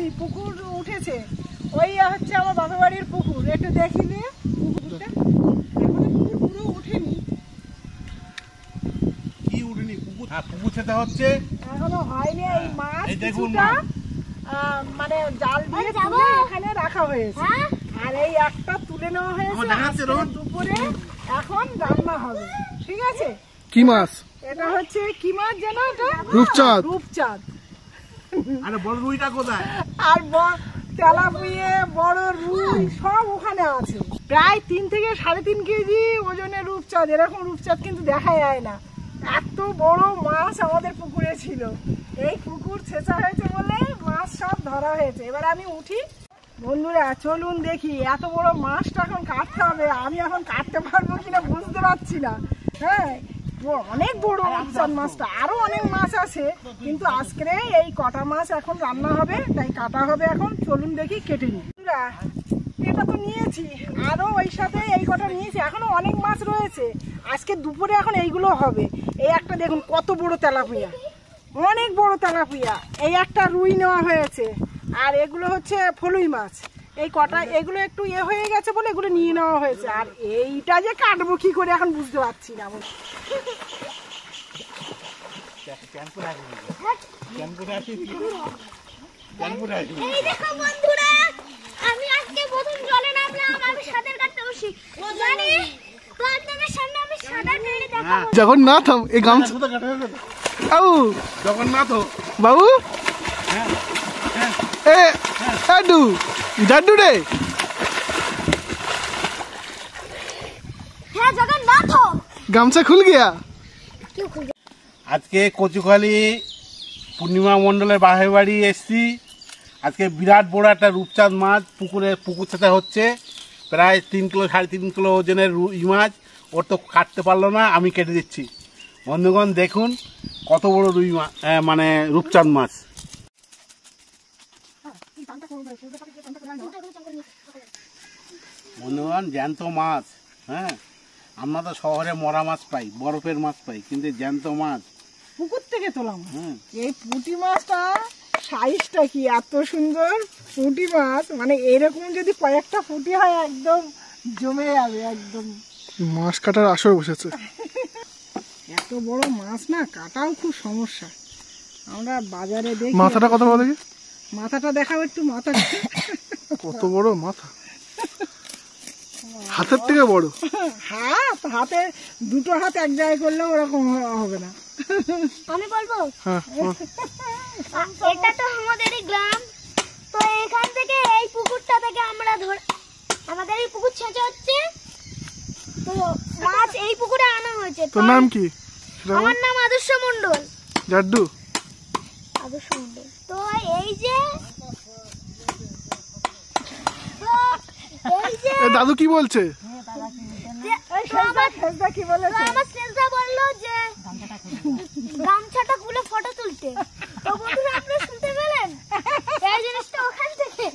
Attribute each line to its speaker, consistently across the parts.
Speaker 1: আসছি, পুকুর উঠেছে। ওই হচ্ছে আমার বাপের বাড়ির পুকুর, একটু দেখি নিয়ে পুকুরটা। এখনো পুকুর পুরো উঠেনি।
Speaker 2: কি উঠেনি? পুকুর, হ্যাঁ পুকুর ছেঁচা হচ্ছে,
Speaker 1: এখনো হয়নি। এই মাছ কিছুটা মানে জাল দিয়ে তুলে এখানে রাখা হয়েছে, আর এই একটা তুলে নেওয়া হয়েছে দুপুরে, এখন রান্না হবে। ঠিক আছে।
Speaker 3: কি মাছ
Speaker 1: এটা হচ্ছে কি মাছ জানো? এটা
Speaker 3: রূপচাঁদ।
Speaker 1: রূপচাঁদ।
Speaker 2: আরে বড় রুইটা কোথায়?
Speaker 1: আর তেলাপিয়া, বড় রুই সব ওখানে আছে। প্রায় 3 থেকে 3.5 কেজি ওজনের রূপচাঁদ। এরকম রূপচাঁদ কিন্তু দেখা যায় না। এত বড় মাছ আমাদের পুকুরে ছিল। এই পুকুর ছেঁচা হয়েছে বলে মাছ সব ধরা হয়েছে। এবার আমি উঠি। বন্ধুরা চলুন দেখি, এত বড় মাছটা এখন কাটতে হবে। আমি এখন কাটতে পারবো কিনা বুঝতে পারছি না। হ্যাঁ, অনেক বড় রূপচাঁদ মাছটা, আরো অনেক মাছ আছে, কিন্তু আজকে এই কটা মাছ এখন রান্না হবে, তাই কাটা হবে এখন। চলুন দেখি, কেটে নিই। এটা তো নিয়েছি, আরো ওই সাথে এই কটা নিয়েছি, এখনো অনেক মাছ রয়েছে। আজকে দুপুরে এখন এইগুলো হবে। এই একটা দেখুন কত বড় তেলাপিয়া, অনেক বড় তেলাপিয়া। এই একটা রুই নেওয়া হয়েছে, আর এগুলো হচ্ছে ফলুই মাছ। এই কটা এগুলো একটু হয়ে গেছে বলে এগুলো নিয়ে নেওয়া হয়েছে। আর এইটা যে কাটবো কি করে এখন বুঝতে পারছি না।
Speaker 4: আমি আজকে প্রথম জলে নামলাম, আমি সাঁতার কাটতে বসি। জানি তো আপনাদের সামনে আমি সাঁতার কেটে দেখাবো।
Speaker 3: জগন্নাথ এই গামছা বাবু,
Speaker 2: জগন্নাথ
Speaker 3: বাবু এ জাড্ডু জাড্ডু রে।
Speaker 4: হ্যাঁ জগন্নাথ,
Speaker 3: গামছা খুল গিয়া।
Speaker 4: কেউ খুঁজে।
Speaker 2: আজকে কচুখালি পূর্ণিমা মণ্ডলের বাপের বাড়ি এসছি। আজকে বিরাট বড় একটা রূপচাঁদ মাছ পুকুর ছেঁচা হচ্ছে। প্রায় 3 কিলো 3.5 কিলো ওজনের রুই মাছ। ওর তো কাটতে পারলো না, আমি কেটে দিচ্ছি। বন্ধুগণ দেখুন কত বড় রুই মাছ, মানে রূপচাঁদ মাছ। বন্ধুগণ জ্যান্ত মাছ। হ্যাঁ, আমরা তো শহরে মরা মাছ পাই, বরফের মাছ পাই, কিন্তু জ্যান্ত মাছ
Speaker 1: পুকুর থেকে তোলাম। এই পুঁটি মাছটা সাইজটা কি এত সুন্দর! পুঁটি মাছ মানে এরকম যদি কয়েকটা পুঁটি হয় একদম জমে যাবে একদম।
Speaker 3: মাছ কাটার আসর বসেছে।
Speaker 1: এত বড় মাছ না, কাটাও খুব সমস্যা। আমরা বাজারে দেখি।
Speaker 3: মাথাটা কত বড় দেখি?
Speaker 1: মাথাটা দেখাও একটু। মাথাটা
Speaker 3: কত বড় মাথা, হাতের থেকে বড়।
Speaker 1: হাতে দুটো হাত এক জায়গায় করলেও ওরকম হবে না।
Speaker 4: আমি বলবো,
Speaker 3: হ্যাঁ,
Speaker 4: এটা তো আমাদেরই গ্রাম। তো এখান থেকে এই পুকুরটা থেকে আমরা আমাদের এই পুকুর ছেঁচা হচ্ছে, তো মাছ এই পুকুরে আনা হয়েছে।
Speaker 3: তোর নাম কি?
Speaker 4: আমার নাম আদর্শ মণ্ডল।
Speaker 3: জাড্ডু
Speaker 4: আদর্শ মণ্ডল। তো এই যে
Speaker 3: দাদু কি বলছে?
Speaker 1: কি বলেছে?
Speaker 4: আমার শ্রেষ্ঠা বললো যে গামছাটা খুলে ফটো তুলতে। তো বন্ধুরা আপনারা শুনতে পেলেন এই জিনিসটা ওখান থেকে।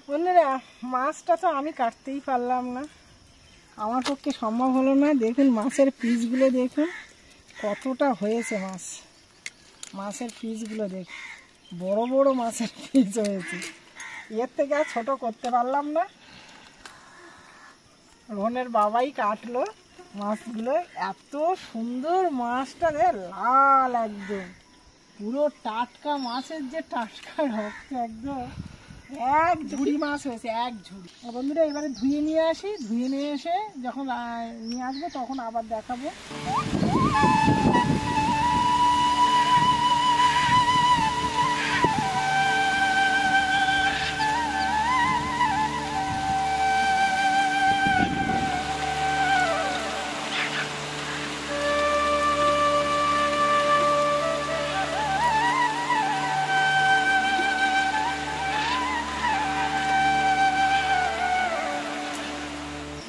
Speaker 1: বন্ধুরা মাছটা তো আমি কাটতেই পারলাম না, আমার পক্ষে সম্ভব হলো না। দেখুন মাছের পিসগুলো দেখুন কতটা হয়েছে। মাছের পিসগুলো দেখুন, বড় বড় মাছের পিস হয়েছে। এর থেকে আর ছোট করতে পারলাম না। রোহনের বাবাই কাটলো মাছগুলো। এত সুন্দর মাছটা, লাল একদম পুরো টাটকা মাছের যে টাটকা রক্ত, একদম এক ঝুড়ি মাছ হয়েছে, এক ঝুড়ি। বন্ধুরা এবারে ধুয়ে নিয়ে আসি, ধুয়ে নিয়ে এসে যখন নিয়ে আসবো তখন আবার দেখাবো।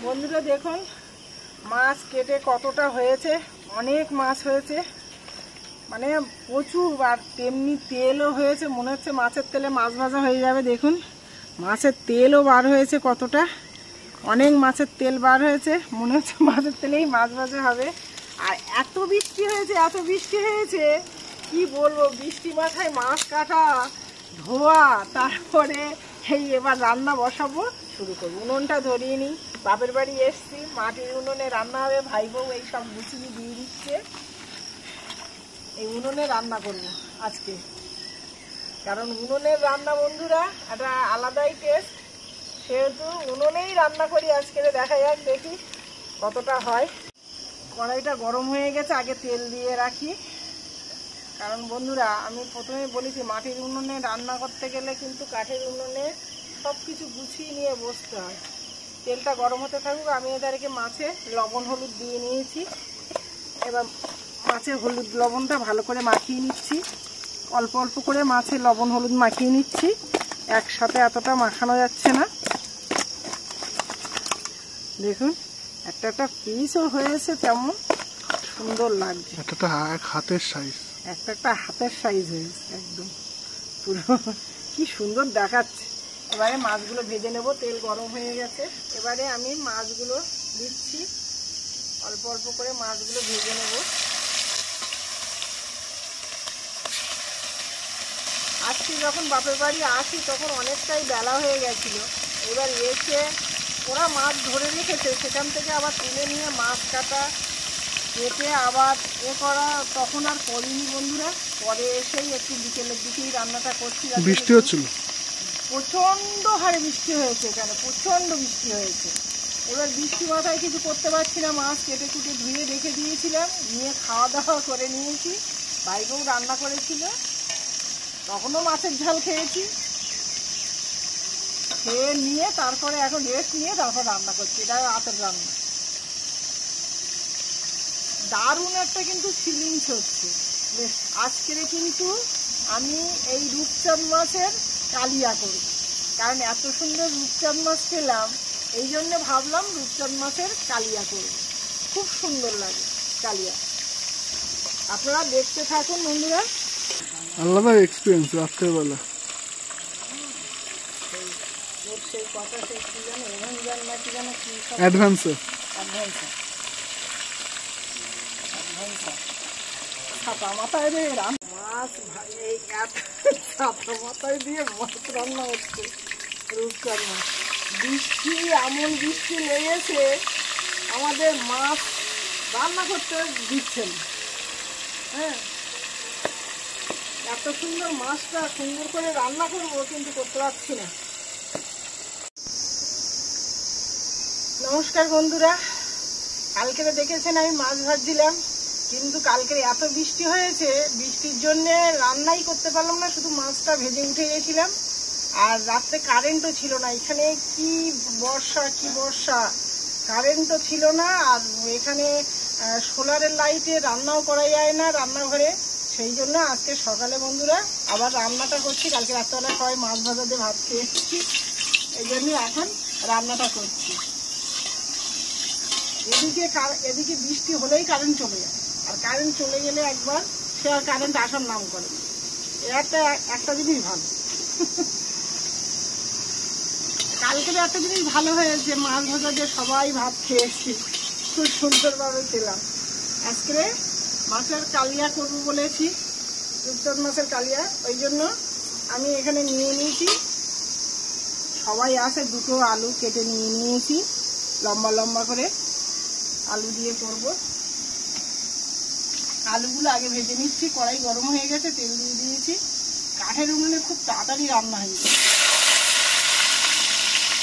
Speaker 1: বন্ধুরা দেখুন মাছ কেটে কতটা হয়েছে, অনেক মাছ হয়েছে। মানে প্রচুর, আর তেমনি তেলও হয়েছে, মনে হচ্ছে মাছের তেলে মাছ ভাজা হয়ে যাবে। দেখুন মাছের তেলও বার হয়েছে কতটা, অনেক মাছের তেল বার হয়েছে, মনে হচ্ছে মাছের তেলেই মাছ ভাজা হবে। আর এত বৃষ্টি হয়েছে, এত বৃষ্টি হয়েছে কি বলবো, বৃষ্টি মাথায় মাছ কাটা, ধোয়া, তারপরে এই এবার রান্না বসাবো, শুরু করবো। উনুনটা ধরিয়ে নিই, বাপের বাড়ি এসছি, মাটির উনুনে রান্না হবে, ভাই বউ এই সব গুছিয়ে দিয়ে দিচ্ছে। এই উনুনে রান্না করবো আজকে, কারণ উনুনের রান্না বন্ধুরা একটা আলাদাই টেস্ট, সেহেতু উনুনেই রান্না করি আজকে। দেখা যাক দেখি কতটা হয়। কড়াইটা গরম হয়ে গেছে, আগে তেল দিয়ে রাখি। কারণ বন্ধুরা আমি প্রথমে বলেছি মাটির উনুনে রান্না করতে গেলে কিন্তু কাঠের উনুনে সব কিছু গুছিয়ে নিয়ে বসতে হয়। তেলটা গরম হতে থাকুক, আমি এদেরকে মাছে লবণ হলুদ দিয়ে নিয়েছি। এবার মাছে হলুদ লবণটা ভালো করে মাখিয়ে নিচ্ছি, অল্প অল্প করে মাছে লবণ হলুদ মাখিয়ে নিচ্ছি, একসাথে এতটা মাখানো যাচ্ছে না। দেখুন একটা একটা পিসও হয়েছে, তেমন সুন্দর লাগছে,
Speaker 3: একটা এক হাতের সাইজ,
Speaker 1: একটা একটা হাতের সাইজ হয়েছে একদম পুরো, কি সুন্দর দেখাচ্ছে। এবারে মাছগুলো ভেজে নেব, তেল গরম হয়ে গেছে। এবারে আমি মাছগুলো দিচ্ছি, অল্প অল্প করে মাছগুলো ভেজে নেব। আজকে যখন বাপের বাড়ি আসি তখন অনেকটাই বেলা হয়ে গেছিল। এবার এসে ওরা মাছ ধরে রেখেছে, সেখান থেকে আবার তুলে নিয়ে মাছ কাটা, কেটে আবার করা, তখন আর করিনি বন্ধুরা। পরে এসেই একটু বিকেলের দিকেই রান্নাটা করছি।
Speaker 3: বৃষ্টি হচ্ছিল,
Speaker 1: প্রচণ্ড হারে বৃষ্টি হয়েছে এখানে, প্রচণ্ড বৃষ্টি হয়েছে। এবার বৃষ্টি মাথায় কিছু করতে পারছি না, মাছ কেটে কুটে ধুয়ে রেখে দিয়েছিলাম, নিয়ে খাওয়া দাওয়া করে নিয়েছি। ভাইকেও রান্না করেছিল, তখনও মাছের ঝাল খেয়েছি, খেয়ে নিয়ে তারপরে এখন রেস্ট নিয়ে তারপর রান্না করছি। এটা রাতের রান্না। দারুণ একটা কিন্তু ফিলিংস হচ্ছে বেশ। আজকের কিন্তু আমি এই রূপচাঁদ মাছের কালিয়া করব, কারণ এত সুন্দর রূপচাঁদ মাছ পেলাম, এই জন্য ভাবলাম রূপচাঁদ মাছের কালিয়া করব। খুব সুন্দর লাগে কালিয়া, আপনারা দেখতে থাকুন বন্ধুরা।
Speaker 3: আলাদা এক্সপিরিয়েন্স রাত্রের বেলা।
Speaker 1: সেই কথা সে কি জানো, এভেঞ্জার না কি জানো, কি
Speaker 3: অ্যাডভেঞ্চার,
Speaker 1: ছাতা মাথায় দিয়ে মাছ, এই ছাতা মাথায় দিয়ে মাছ রান্না হচ্ছে, রূপচাঁদ মাছ। বৃষ্টি এমন বৃষ্টি লেগেছে, আমাদের মাছ রান্না করতে দিচ্ছেন। হ্যাঁ, এত সুন্দর মাছটা সুন্দর করে রান্না করবো, কিন্তু করতে পারছি না। নমস্কার বন্ধুরা, কালকে দেখেছেন আমি মাছ ভাজছিলাম, কিন্তু কালকে এত বৃষ্টি হয়েছে, বৃষ্টির জন্য রান্নাই করতে পারলাম না, শুধু মাছটা ভেজে উঠে গেছিলাম। আর রাত্রে কারেন্টও ছিল না, এখানে কি বর্ষা, কি বর্ষা, কারেন্টও ছিল না। আর এখানে সোলারের লাইটে রান্নাও করা যায় না রান্নাঘরে, সেই জন্য আজকে সকালে বন্ধুরা আবার রান্নাটা করছি। কালকে রাত্রেবেলা সবাই মাছ ভাজা দিয়ে ভাত খেয়ে এসেছি, এই জন্য এখন রান্নাটা করছি। এদিকে বৃষ্টি হলেই কারেন্ট চলে যায়, আর কারেন্ট চলে গেলে একবার সে আর কারেন্ট আসার নাম করে। একটা জিনিস ভালো, কালকে একটা জিনিস ভালো হয়েছে, মাছ ভাজা দিয়ে সবাই ভাত খেয়েছি, খুব সুন্দরভাবে খেলাম। আজকে মাছের কালিয়া করবো বলেছি, রূপচাঁদ মাছের কালিয়া, ওই জন্য আমি এখানে নিয়ে নিয়েছি, সবাই আছে, দুটো আলু কেটে নিয়ে নিয়েছি লম্বা লম্বা করে, আলু দিয়ে করব। আলুগুলো আগে ভেজে নিচ্ছি, কড়াই গরম হয়ে গেছে, তেল দিয়ে দিয়েছি। কাঠের উনুনে খুব তাড়াতাড়ি রান্না হয়ে যায়।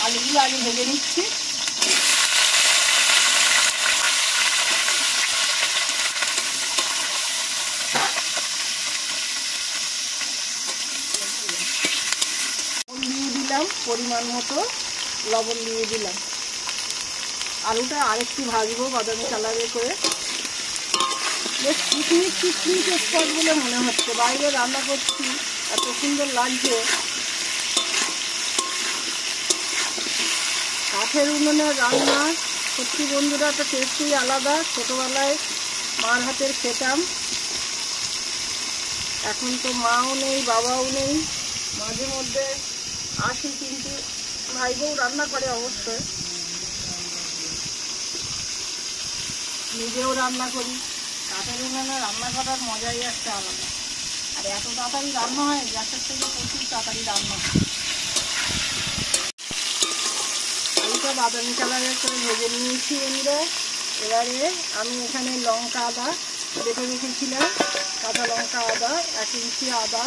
Speaker 1: আলুগুলো আগে ভেজে নিচ্ছি। দিয়ে দিলাম পরিমাণ মতো, লবণ দিয়ে দিলাম। আলুটা আরেকটু ভাজবো বাদামি কালারে করে। বেশ পিকনিক স্পট বলে মনে হচ্ছে, বাইরে রান্না করছি, এত সুন্দর লাগছে। কাঠের উনুনের রান্না সত্যি বন্ধুরা একটা টেস্টই আলাদা। ছোটোবেলায় মার হাতের খেতাম, এখন তো মাও নেই, বাবাও নেই, মাঝে মধ্যে আসি, কিন্তু ভাই বউ রান্না করে অবশ্যই, নিজেও রান্না করি। কাঠের উনানে রান্না করার মজাই একটা আলাদা। আর এত তাড়াতাড়ি রান্না হয়, গ্যাসের থেকে প্রচুর তাড়াতাড়ি রান্না হয়। আলুটা বাদামি কালারের করে ভেজে নিয়েছি আমরা। এবারে আমি এখানে লঙ্কা আদা বেটে রেখেছিলাম, কাঁচা লঙ্কা আদা 1 ইঞ্চি আদা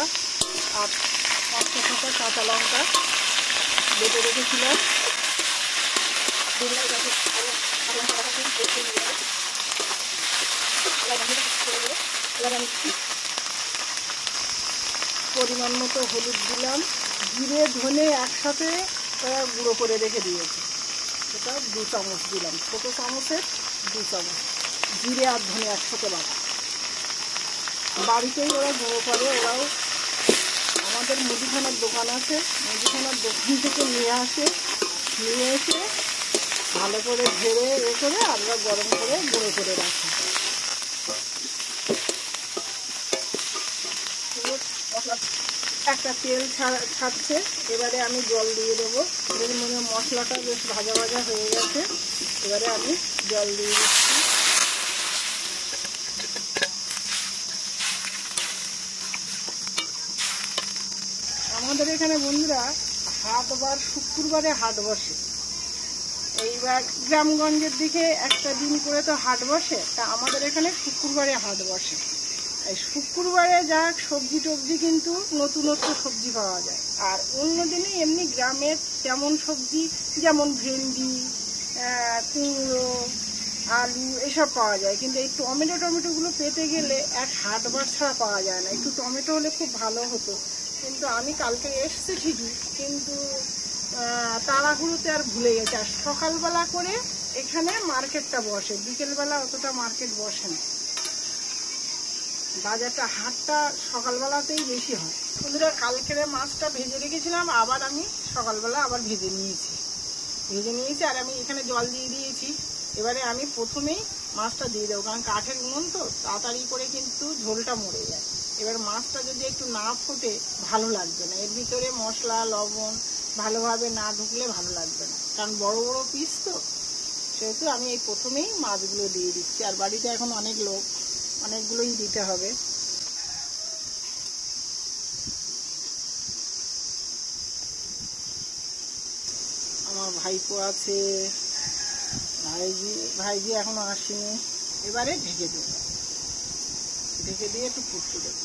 Speaker 1: আর 500 কাঁচা লঙ্কা বেটে রেখেছিলাম। পরিমাণ মতো হলুদ দিলাম, জিরে ধনে একসাথে গুঁড়ো করে রেখে দিয়েছি, সেটা 2 চামচ দিলাম, ছোটো চামচের 2 চামচ জিরে আর ধনে একসাথে বাটা। বাড়িতেই ওরা গুঁড়ো করে, ওরাও আমাদের মুদিখানার দোকান আছে, মুদিখানার দোকান থেকে নিয়ে এসে ভালো করে ঝেড়ে করে আমরা গরম করে গুঁড়ো করে রাখি। একটা তেল ছাড়ছে, এবারে আমি জল দিয়ে দেবো। মনে মশলাটা বেশ ভাজা ভাজা হয়ে গেছে, এবারে আমি জল দিয়ে দিচ্ছি। আমাদের এখানে বন্ধুরা হাটবার শুক্রবারে হাট বসে। এইবার গ্রামগঞ্জের দিকে একটা দিন করে তো হাট বসে, তা আমাদের এখানে শুক্রবারে হাট বসে। এই শুক্রবারে যা সবজি টবজি কিন্তু নতুনত্ব সবজি পাওয়া যায়। আর অন্য দিনে এমনি গ্রামের তেমন সবজি যেমন ভেন্ডি, কুমড়ো, আলু এসব পাওয়া যায়, কিন্তু এই টমেটোগুলো পেতে গেলে এক হাটবার ছাড়া পাওয়া যায় না। একটু টমেটো হলে খুব ভালো হতো, কিন্তু আমি কালকে এসছি ঠিকই, কিন্তু তাড়াহুড়োতে আর ভুলে গেছি। আর সকালবেলা করে এখানে মার্কেটটা বসে, বিকেলবেলা অতটা মার্কেট বসে না। বাজারটা হাটটা সকালবেলাতেই বেশি হয়। বন্ধুরা কালকের মাছটা ভেজে রেখেছিলাম, আবার আমি সকালবেলা আবার ভেজে নিয়েছি আর আমি এখানে জল দিয়ে দিয়েছি। এবারে আমি প্রথমেই মাছটা দিয়ে দেবো, কারণ কাঠের উনুন তো তাড়াতাড়ি করে কিন্তু ঝোলটা মরে যায়। এবার মাছটা যদি একটু না ফোটে ভালো লাগবে না, এর ভিতরে মশলা লবণ ভালোভাবে না ঢুকলে ভালো লাগবে না, কারণ বড় বড় পিস তো, সেহেতু আমি এই প্রথমেই মাছগুলো দিয়ে দিচ্ছি। আর বাড়িতে এখন অনেক লোক, অনেকগুলোই দিতে হবে। আমার ভাইপো আছে, ভাইজি এখনো আসেনি। এবারে ঢেকে দেবো, ঢেকে দিয়ে একটু ফুটতে দেবো।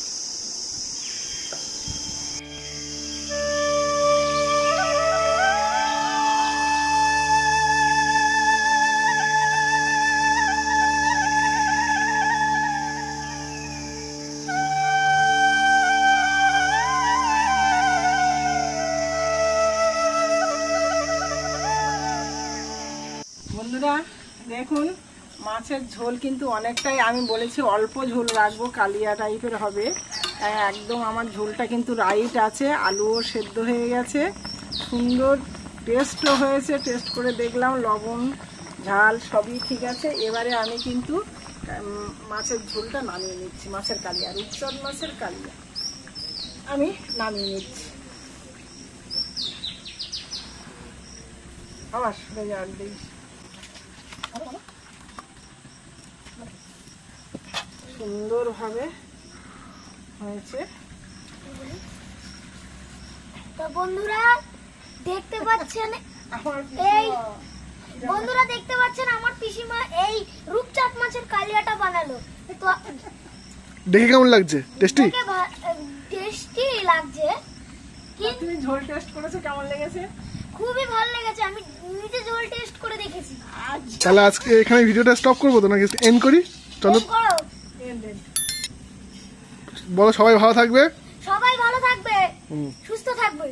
Speaker 1: বন্ধুরা দেখুন মাছের ঝোল কিন্তু অনেকটাই, আমি বলেছি অল্প ঝোল রাখবো, কালিয়া টাইপের হবে, একদম আমার ঝোলটা কিন্তু রাইট আছে। আলুও সেদ্ধ হয়ে গেছে, সুন্দর টেস্টও হয়েছে, টেস্ট করে দেখলাম লবণ ঝাল সবই ঠিক আছে। এবারে আমি কিন্তু মাছের ঝোলটা নামিয়ে নিচ্ছি, মাছের কালিয়া, রূপচাঁদ মাছের কালিয়া আমি নামিয়ে নিচ্ছি। আবার সরে যাওয়ার দিই, সুন্দরভাবে হয়েছে।
Speaker 4: তো বন্ধুরা দেখতে পাচ্ছেন
Speaker 1: আমার
Speaker 4: আমার পিসিমা এই রূপচাঁদ মাছের কালিয়াটা বানালো। তো
Speaker 3: দেখে কেমন লাগছে? টেস্টি
Speaker 4: লাগছে।
Speaker 1: তুমি ঝোল টেস্ট করেছো, কেমন লেগেছে?
Speaker 4: খুবই ভালো লেগেছে, আমি নিজে ঝোল টেস্ট করে দেখেছি।
Speaker 3: তাহলে আজকে এখানে ভিডিওটা স্টপ করবো তো নাকি এন্ড করি? চলো বলো, সবাই ভালো থাকবে,
Speaker 4: সুস্থ থাকবে।